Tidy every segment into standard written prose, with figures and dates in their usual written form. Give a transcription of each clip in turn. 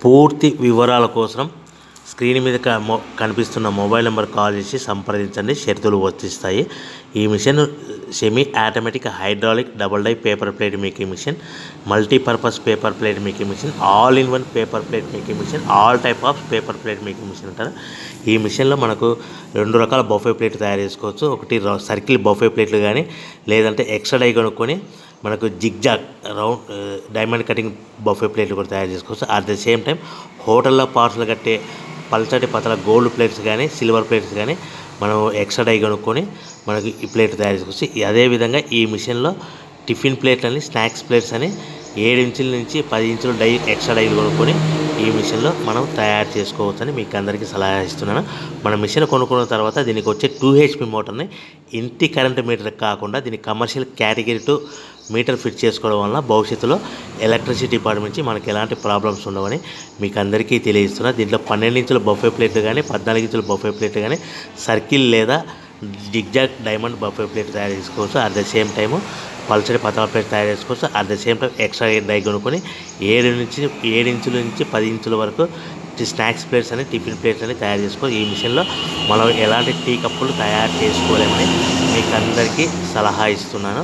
పూర్తి వివరాల కోసం స్క్రీన్ మీద కనిపిస్తున్న మొబైల్ నెంబర్ కాల్ చేసి సంప్రదించండి. షరతులు వర్తిస్తాయి. ఈ machine semi automatic hydraulic double die paper plate making machine, multipurpose paper plate making machine, all in one paper plate making machine, all type of paper plate making machine అంటారు. ఈ మిషన్లో మనకు 2 రకాల బఫే ప్లేట్ తయారు చేసుకోవచ్చు. ఒకటి circle buffet ప్లేట్లు కానీ, లేదంటే ఎక్స్ట్రా డై కొనుక్కొని మనకు zigzag round diamond cutting buffet ప్లేట్లు కూడా తయారు చేసుకోవచ్చు. అట్ ద సేమ్ టైం హోటల్లో పార్సల్ కట్టే పల్చటి పతల గోల్డ్ ప్లేట్స్ కానీ, సిల్వర్ ప్లేట్స్ కానీ మనం ఎక్స్ట్రా డై కొనుక్కొని మనకి ఈ ప్లేట్ తయారు చేసుకోవచ్చు. అదేవిధంగా ఈ మిషన్లో టిఫిన్ ప్లేట్లు అని, స్నాక్స్ ప్లేట్స్ అని 7 ఇంచుల నుంచి 10 ఇంచుల డై ఎక్స్ట్రా డైలు కొనుక్కొని ఈ మిషన్లో మనం తయారు చేసుకోవచ్చని మీకు అందరికీ సలహా ఇస్తున్నాను. మన మిషన్ కొనుక్కున్న తర్వాత దీనికి వచ్చే 2 HP మోటార్ని ఇంటి కరెంట్ మీటర్ కాకుండా దీనికి కమర్షియల్ కేటగిరీ 2 మీటర్ ఫిట్ చేసుకోవడం వల్ల భవిష్యత్తులో ఎలక్ట్రిసిటీ డిపార్ట్మెంట్ నుంచి మనకి ఎలాంటి ప్రాబ్లమ్స్ ఉండవని మీకు అందరికీ తెలియజేస్తున్నా. దీంట్లో 12 ఇంచుల బఫే ప్లేట్లు కానీ, 14 ఇంచుల బఫే ప్లేట్లు కానీ, సర్కిల్ లేదా జిగ్జాగ్ డైమండ్ బఫే ప్లేట్ తయారు చేసుకోవచ్చు. అట్ ద సేమ్ టైము పల్చడి పతల ప్లేట్ తయారు చేసుకోవచ్చు. At the same time extra die కొనుక్కొని 7 ఇంచుల నుంచి 10 ఇంచుల వరకు స్నాక్స్ ప్లేట్స్ అని, టిఫిన్ ప్లేట్స్ అని తయారు చేసుకోవచ్చు. ఈ మిషన్లో మనం ఎలాంటి టీ కప్పులు తయారు చేసుకోలేమని మీకు అందరికీ సలహా ఇస్తున్నాను.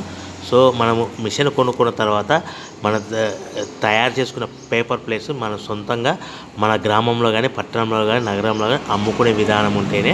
సో మనము మిషన్ కొనుక్కున్న తర్వాత మన తయారు చేసుకున్న పేపర్ ప్లేట్స్ మన సొంతంగా మన గ్రామంలో కానీ, పట్టణంలో కానీ, నగరంలో కానీ అమ్ముకునే విధానం ఉంటేనే